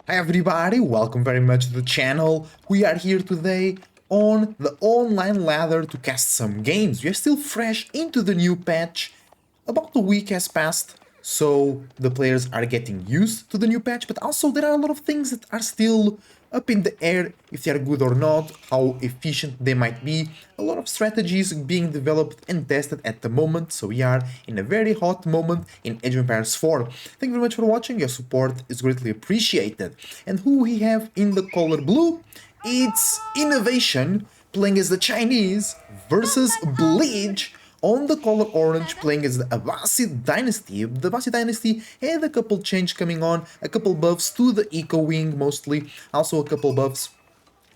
Hi everybody, welcome very much to the channel. We are here today on the online ladder to cast some games. We are still fresh into the new patch. About a week has passed, so the players are getting used to the new patch, but also there are a lot of things that are still up in the air, if they are good or not, how efficient they might be. A lot of strategies being developed and tested at the moment, so we are in a very hot moment in Age of Empires 4. Thank you very much for watching, your support is greatly appreciated. And who we have in the color blue? It's Innovation playing as the Chinese versus Bleach on the color orange playing as the Abbasid Dynasty. The Abbasid Dynasty had a couple change coming on, a couple buffs to the Eco Wing mostly, also a couple buffs,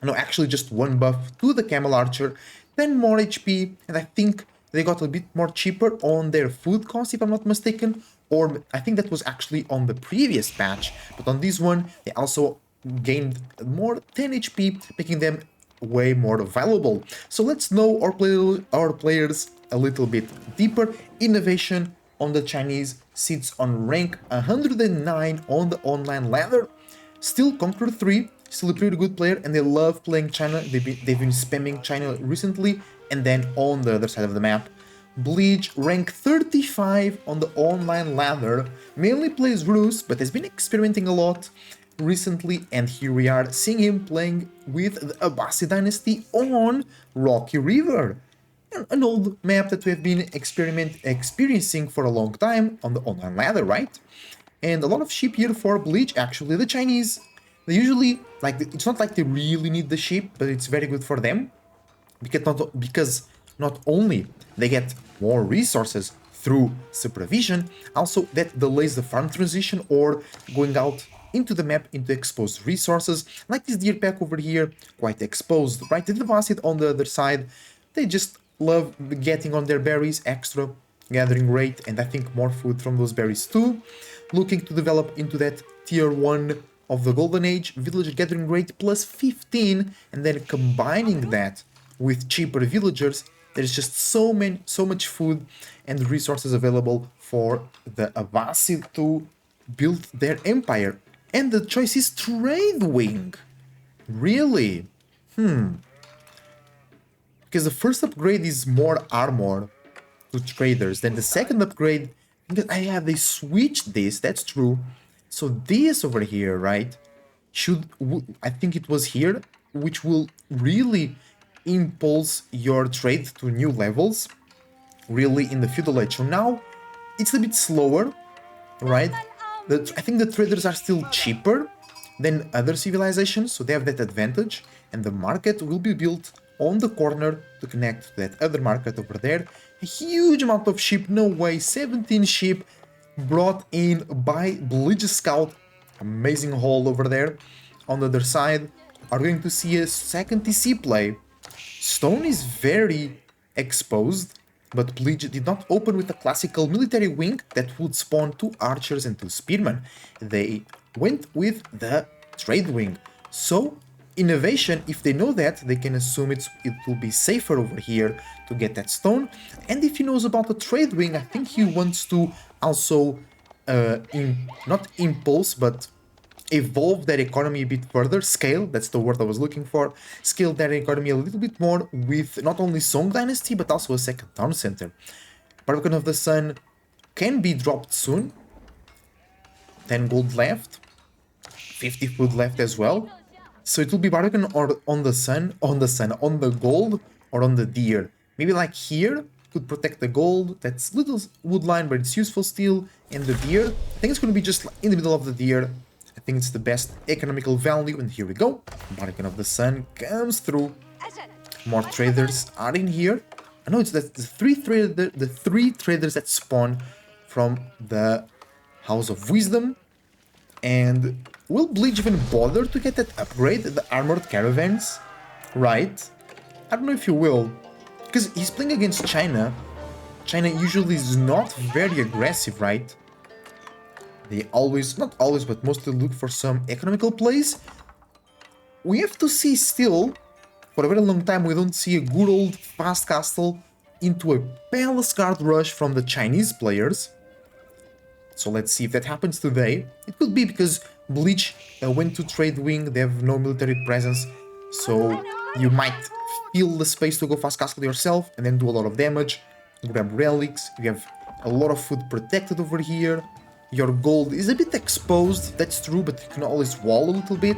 no, actually just one buff to the Camel Archer, 10 more HP, and I think they got a bit more cheaper on their food cost if I'm not mistaken, or I think that was actually on the previous patch, but on this one they also gained more 10 HP, making them way more valuable. So let's know our players a little bit deeper. Innovation on the Chinese sits on rank 109 on the online ladder. Still Conqueror 3, still a pretty good player, and they love playing China. They've been spamming China recently, and then on the other side of the map, Bleach, rank 35 on the online ladder, mainly plays Rus, but has been experimenting a lot recently, and here we are seeing him playing with the Abbasid Dynasty on Rocky River, an old map that we have been experiencing for a long time on the online ladder, right? And a lot of sheep here for Bleach, actually. The Chinese, they usually, like, it's not like they really need the sheep, but it's very good for them because not only they get more resources through supervision, also that delays the farm transition or going out into the map into exposed resources, like this deer pack over here, quite exposed, right? The Devasit on the other side, they just love getting on their berries, extra gathering rate, and I think more food from those berries too. Looking to develop into that tier 1 of the Golden Age, villager gathering rate plus 15, and then combining that with cheaper villagers, there's just so much food and resources available for the Abbasid to build their empire. And the choice is Trade Wing. Really? Because the first upgrade is more armor to traders. Then the second upgrade, yeah, they switched this, that's true. So this over here, right, I think it was here, which will really impulse your trade to new levels, really in the feudal age. So now it's a bit slower, right? I think the traders are still cheaper than other civilizations, so they have that advantage, and the market will be built on the corner to connect to that other market over there. A huge amount of sheep, no way, 17 sheep brought in by Bleach Scout. Amazing haul over there. On the other side, are going to see a second TC play. Stone is very exposed, but Bleach did not open with a classical military wing that would spawn 2 archers and 2 spearmen. They went with the trade wing. So, Innovation, if they know that, they can assume it will be safer over here to get that stone. And if he knows about the trade wing, I think he wants to also, not impulse, but evolve their economy a bit further, scale, that's the word I was looking for, scale their economy a little bit more with not only Song Dynasty, but also a second town center. Barbican of the Sun can be dropped soon, 10 gold left, 50 food left as well, so it will be Barbican or on the gold, or on the deer. Maybe like here, could protect the gold, that's little wood line, but it's useful still, and the deer, I think it's going to be just in the middle of the deer. I think it's the best economical value, and here we go. Barbican of the Sun comes through. More traders are in here. I know it's the three traders that spawn from the House of Wisdom. And will Bleach even bother to get that upgrade, the armored caravans? Right? I don't know if he will, because he's playing against China. China usually is not very aggressive, right? They always, not always, but mostly look for some economical plays. We have to see still, for a very long time, we don't see a good old fast castle into a palace guard rush from the Chinese players. So let's see if that happens today. It could be because Bleach went to trade wing, they have no military presence, so you might feel the space to go fast castle yourself and then do a lot of damage, grab relics, you have a lot of food protected over here, your gold is a bit exposed, that's true, but you can always wall a little bit.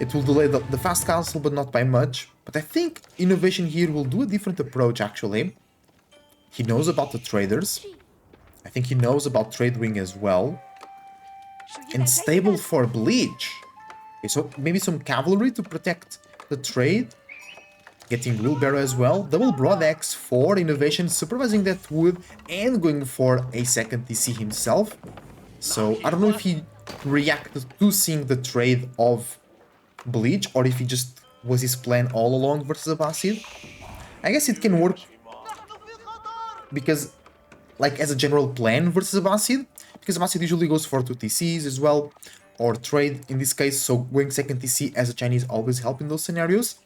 It will delay the fast castle, but not by much. But I think Innovation here will do a different approach, actually. He knows about the traders. I think he knows about Trade Wing as well. And stable for Bleach. Okay, so maybe some cavalry to protect the trade. Getting wheelbarrow as well. Double broad axe for Innovation, supervising that wood and going for a second TC himself. So I don't know if he reacted to seeing the trade of Bleach or if he just was his plan all along versus Abbasid. I guess it can work because, like, as a general plan versus Abbasid, because Abbasid usually goes for 2 TCs as well, or trade in this case, so going second TC as a Chinese always help in those scenarios.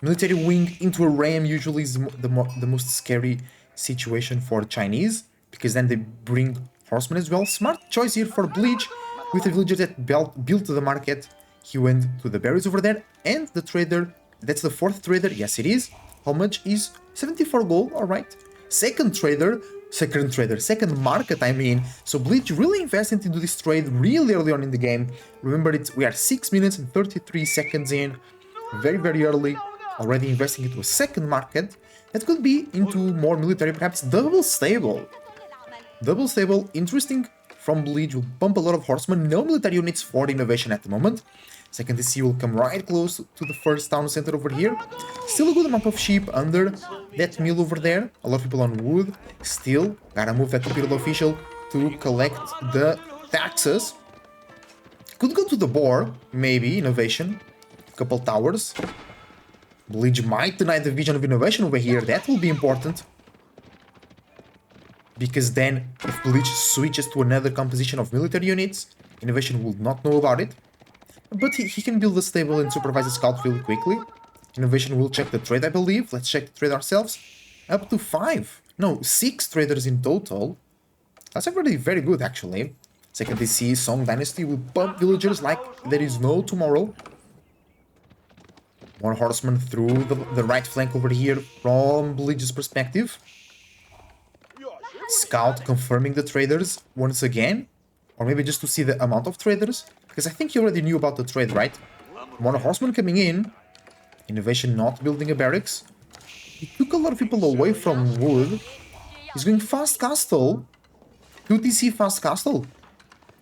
Military wing into a ram usually is the most scary situation for Chinese, because then they bring horsemen as well. Smart choice here for Bleach, with a villager that built the market. He went to the berries over there, and the trader, that's the 4th trader, yes it is. How much is 74 gold, alright. Second market, I mean. So Bleach really invested into this trade really early on in the game. Remember, we are 6 minutes and 33 seconds in, very, very early, already investing into a second market. That could be into more military, perhaps double stable. Double stable, interesting from Bleach, will bump a lot of horsemen, no military units for Innovation at the moment. Second TC will come right close to the first town center over here. Still a good amount of sheep under that mill over there. A lot of people on wood. Still, gotta move that Imperial official to collect the taxes. Could go to the boar, maybe, Innovation. Couple towers. Bleach might deny the vision of Innovation over here, that will be important. Because then, if Bleach switches to another composition of military units, Innovation will not know about it. But he can build a stable and supervise the scout really quickly. Innovation will check the trade, I believe. Let's check the trade ourselves. Up to 6 traders in total. That's already very good, actually. Second TC, Song Dynasty will pump villagers like there is no tomorrow. More horsemen through the right flank over here from Bleach's perspective. Scout confirming the traders once again. Or maybe just to see the amount of traders. Because I think he already knew about the trade, right? More horsemen coming in. Innovation not building a barracks. He took a lot of people away from wood. He's going fast castle. 2 TC fast castle.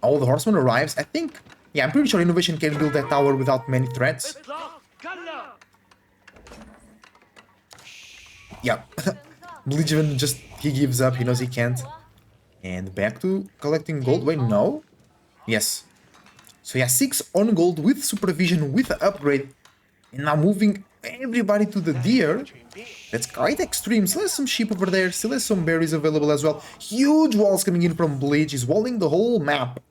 All the horsemen arrives. I think... Yeah, I'm pretty sure Innovation can build that tower without many threats. Yeah. Bleach even just... He gives up. He knows he can't. And back to collecting gold. Wait, no? Yes. So yeah, 6 on gold with supervision, with the upgrade. And now moving everybody to the deer. That's quite extreme. Still has some sheep over there. Still has some berries available as well. Huge walls coming in from Bleach. He's walling the whole map.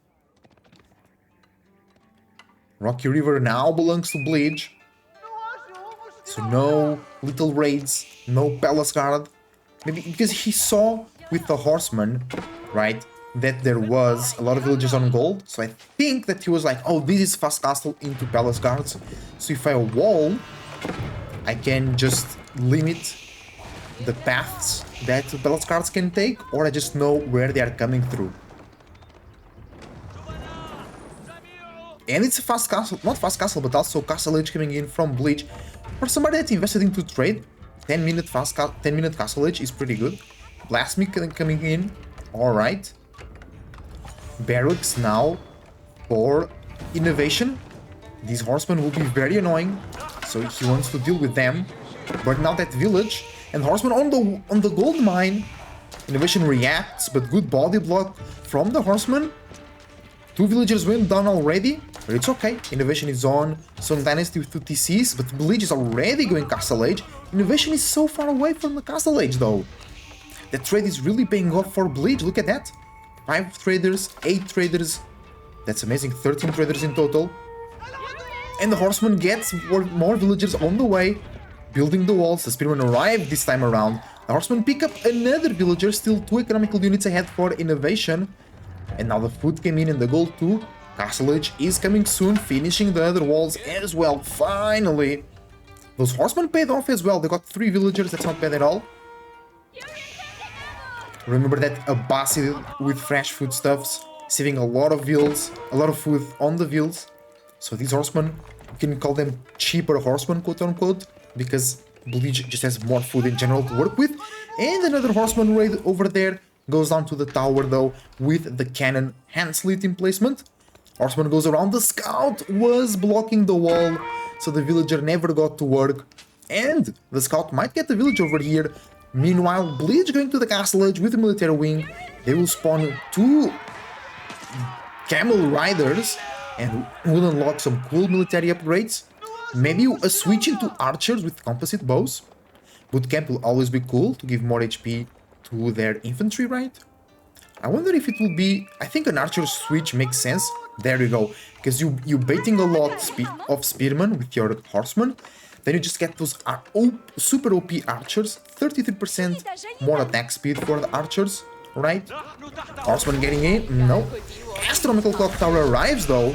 Rocky River now belongs to Bleach. So no little raids. No palace guard. Maybe because he saw with the horsemen, right, that there was a lot of villagers on gold. So I think that he was like, oh, this is fast castle into palace guards. So if I wall, I can just limit the paths that the palace guards can take, or I just know where they are coming through. And it's a fast castle, not fast castle, but also castle age coming in from Bleach. For somebody that invested into trade, 10-minute castle age is pretty good. Blasphemy coming in, alright. Barracks now for Innovation. These horsemen will be very annoying, so he wants to deal with them. But now that village and horsemen on the gold mine. Innovation reacts, but good body block from the horsemen. 2 villagers went down already, but it's okay. Innovation is on Song Dynasty with 2 TCs, but Bleach is already going Castle Age. Innovation is so far away from the Castle Age though. The trade is really paying off for Bleach, look at that. 5 traders, 8 traders, that's amazing, 13 traders in total. And the horseman gets more villagers on the way, building the walls. The spearmen arrive this time around. The horsemen pick up another villager, still 2 economical units ahead for Innovation. And now the food came in and the gold too. Castlage is coming soon, finishing the other walls as well, finally. Those horsemen paid off as well, they got 3 villagers, that's not bad at all. Remember that Abbasid with fresh foodstuffs, saving a lot of vills, a lot of food on the vills. So these horsemen, you can call them cheaper horsemen, quote unquote, because Bleach just has more food in general to work with. And another horseman raid over there goes down to the tower though, with the cannon hand slit in placement. Horseman goes around, the scout was blocking the wall, so the villager never got to work. And the scout might get the village over here. Meanwhile, Bleach going to the castle edge with the military wing. They will spawn 2 camel riders and will unlock some cool military upgrades. Maybe a switch into archers with composite bows. Bootcamp will always be cool to give more HP to their infantry, right? I wonder if it will be... I think an archer switch makes sense. There you go. Because you baiting a lot of spearmen with your horsemen. Then you just get those super OP archers. 33% more attack speed for the archers, right? Horseman getting in? No. Astronomical Clock Tower arrives though.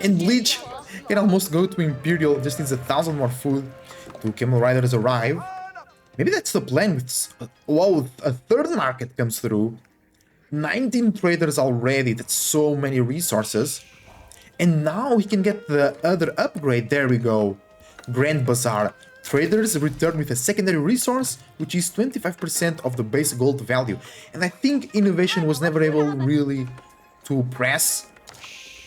And Bleach can almost go to Imperial. Just needs 1,000 more food to Camel Riders arrive. Maybe that's the plan. Wow, a third market comes through. 19 traders already. That's so many resources. And now he can get the other upgrade. There we go. Grand Bazaar. Traders return with a secondary resource, which is 25% of the base gold value. And I think Innovation was never able really to press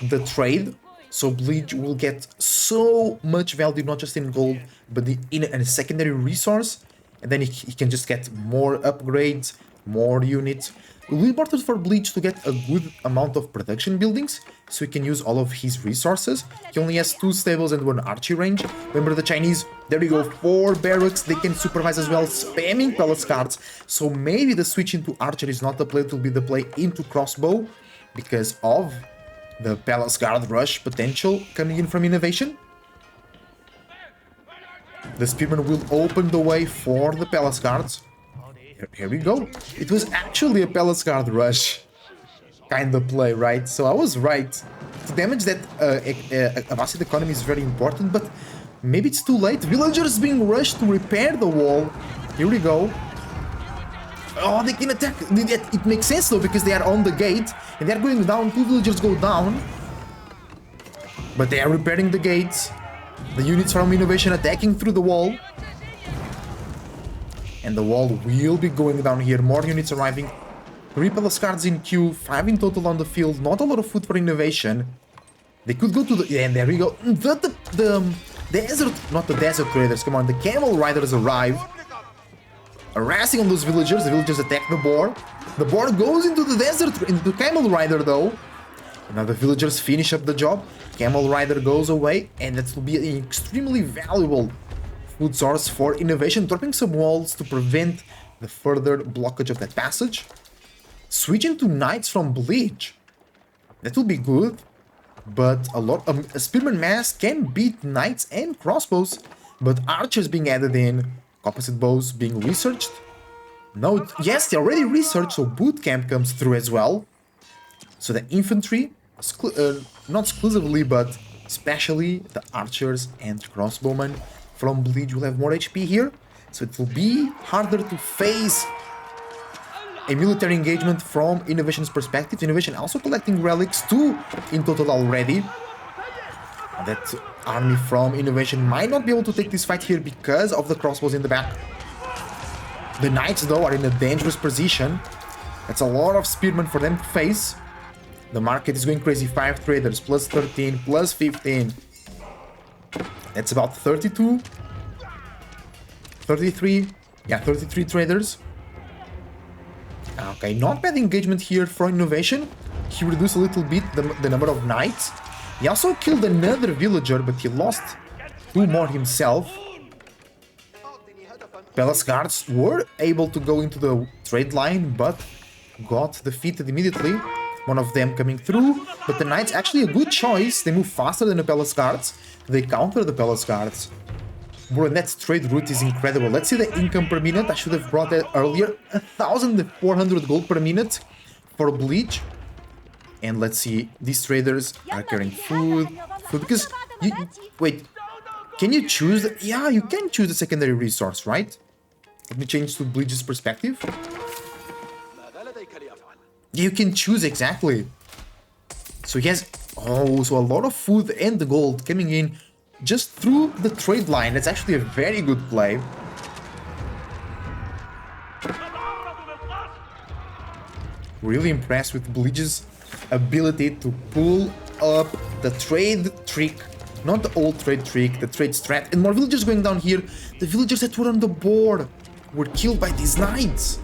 the trade. So Bleach will get so much value, not just in gold, but in a secondary resource. And then he can just get more upgrades, more units. It will be important for Bleach to get a good amount of production buildings, so he can use all of his resources. He only has 2 stables and 1 archery range. Remember the Chinese? There we go, 4 barracks. They can supervise as well, spamming palace guards. So maybe the switch into archer is not the play, it will be the play into crossbow, because of the palace guard rush potential coming in from Innovation. The spearman will open the way for the palace guards. Here we go. It was actually a palace guard rush kind of play, right? So I was right. To damage that Abbasid economy is very important, but maybe it's too late. Villagers being rushed to repair the wall. Here we go. Oh, they can attack. It makes sense though, because they are on the gate and they're going down. 2 villagers go down, but they are repairing the gates. The units from Innovation attacking through the wall. And the wall will be going down here. More units arriving. 3 palace guards in queue. 5 in total on the field. Not a lot of food for Innovation. They could go to the... And there we go. The desert... Not the desert traders. Come on. The camel riders arrive. Harassing on those villagers. The villagers attack the boar. The boar goes into the desert. Into the camel rider though. And now the villagers finish up the job. Camel rider goes away. And that will be an extremely valuable food source for Innovation, dropping some walls to prevent the further blockage of that passage. Switching to knights from Bleach. That will be good, but a spearman mass can beat knights and crossbows, but archers being added in, composite bows being researched. No, yes, they already researched, so bootcamp comes through as well. So the infantry, not exclusively, but especially the archers and crossbowmen from Bleach will have more HP here, so it will be harder to face a military engagement from Innovation's perspective. Innovation also collecting relics, 2 in total already. That army from Innovation might not be able to take this fight here because of the crossbows in the back. The knights though are in a dangerous position. That's a lot of spearmen for them to face. The market is going crazy. 5 traders, plus 13, plus 15. That's about 32, 33, yeah, 33 traders. Okay, not bad engagement here for Innovation. He reduced a little bit the number of knights. He also killed another villager, but he lost 2 more himself. Palace guards were able to go into the trade line, but got defeated immediately. One of them coming through, but the knights actually a good choice. They move faster than the palace guards. They counter the palace guards. Bro, that trade route is incredible. Let's see the income per minute. I should have brought that earlier. 1,400 gold per minute for Bleach. And let's see, these traders are carrying food, because wait, can you choose yeah, you can choose the secondary resource, right? Let me change to Bleach's perspective. Yeah, you can choose exactly. So he has, oh, so a lot of food and the gold coming in just through the trade line. That's actually a very good play. Really impressed with Bleach's ability to pull up the trade trick. Not the old trade trick, the trade strat. And more villagers going down here. The villagers that were on the board were killed by these knights.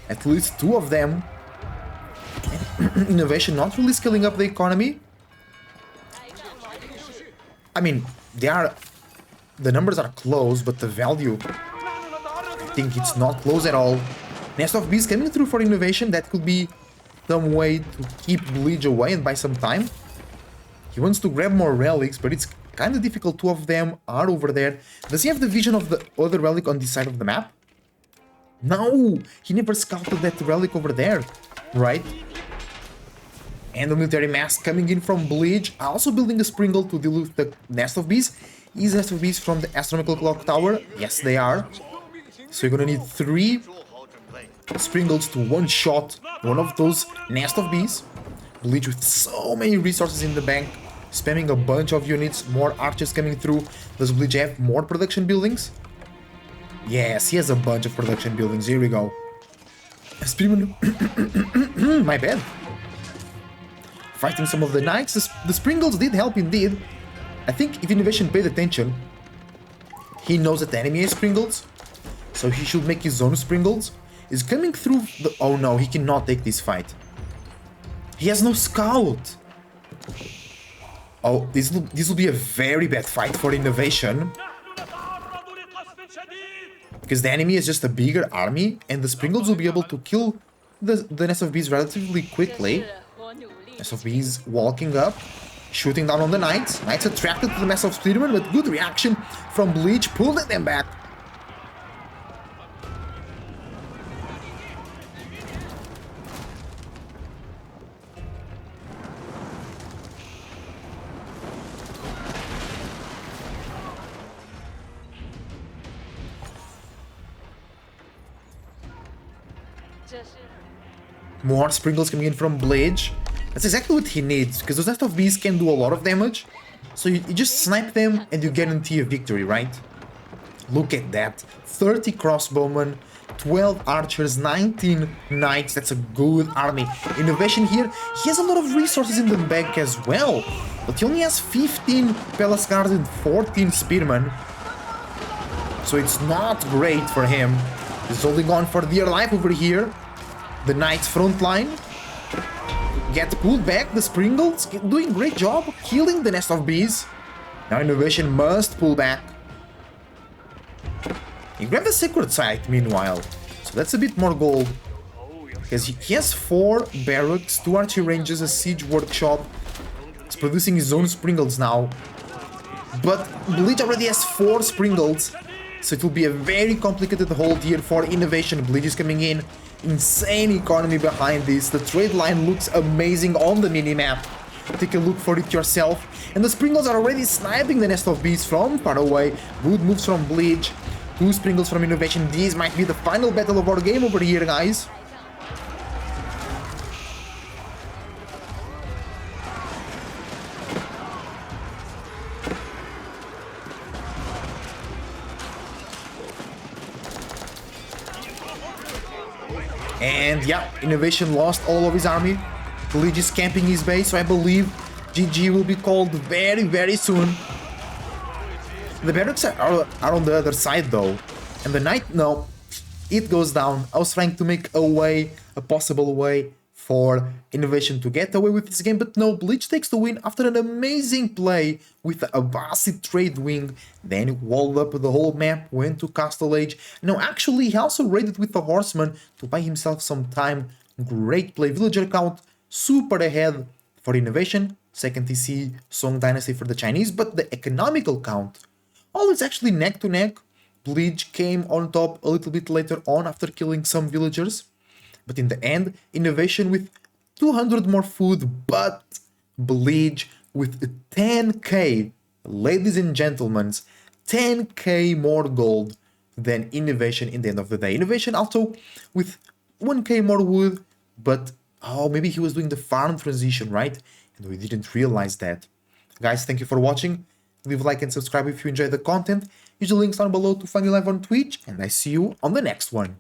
At least 2 of them. Innovation not really scaling up the economy. I mean, the numbers are close, but the value, I think it's not close at all. Nest of Bees coming through for innovation. That could be some way to keep Bleach away and buy some time. He wants to grab more relics, but it's kind of difficult. 2 of them are over there. Does he have the vision of the other relic on this side of the map? No! He never scouted that relic over there, right? And the military mass coming in from Bleach, also building a Springle to deal with the Nest of Bees. Is Nest of Bees from the Astronomical Clock Tower? Yes, they are. So you're gonna need 3 Springles to one-shot one of those Nest of Bees. Bleach with so many resources in the bank, spamming a bunch of units, more archers coming through. Does Bleach have more production buildings? Yes, he has a bunch of production buildings. Here we go. Spearman. My bad. Fighting some of the knights. The Springles did help indeed. I think if Innovation paid attention, he knows that the enemy has Springles, so he should make his own Springles. He's coming through the... Oh no, he cannot take this fight. He has no scout. Oh, this will be a very bad fight for Innovation. Because the enemy is just a bigger army, and the Springles will be able to kill the Nest of Bees relatively quickly. Nest of Bees walking up, shooting down on the Knights. Knights attracted to the Mass of Spearman, but good reaction from Bleach, pulling them back. More Springles coming in from Bleach. That's exactly what he needs, because those Nest of Bees can do a lot of damage. So you just snipe them and you guarantee a victory, right? Look at that. 30 crossbowmen, 12 archers, 19 knights. That's a good army. Innovation here. He has a lot of resources in the bank as well. But he only has 15 Palace Guards and 14 Spearmen. So it's not great for him. He's holding on for dear life over here. The Knights front line get pulled back. The Springles doing great job killing the Nest of Bees. Now Innovation must pull back. He grabbed the Sacred Site meanwhile, so that's a bit more gold. Because he has 4 barracks, 2 archery ranges, a siege workshop. He's producing his own Springles now. But Bleach already has 4 Springles, so it will be a very complicated hold here for Innovation. Bleach is coming in. Insane economy behind this. The trade line looks amazing on the minimap. Take a look for it yourself. And the Springles are already sniping the Nest of Bees from far away. Good moves from Bleach. 2 Springles from Innovation. This might be the final battle of our game over here, guys. And yeah, Innovation lost all of his army. Bleach is camping his base, so I believe GG will be called very, very soon. The barracks are on the other side though. And the Knight, no, it goes down. I was trying to make a possible way for Innovation to get away with this game, but no, Bleach takes the win after an amazing play with a Abbasid trade wing. Then he walled up the whole map, went to Castle Age. No, actually, he also raided with the Horseman to buy himself some time. Great play. Villager count super ahead for Innovation. Second TC, Song Dynasty for the Chinese, but the economical count always actually neck to neck. Bleach came on top a little bit later on after killing some villagers. But in the end, Innovation with 200 more food, but Bleach with 10k, ladies and gentlemen, 10k more gold than Innovation in the end of the day. Innovation also with 1k more wood, but oh, maybe he was doing the farm transition, right? And we didn't realize that. Guys, thank you for watching. Leave a like and subscribe if you enjoyed the content. Use the links down below to find me live on Twitch, and I see you on the next one.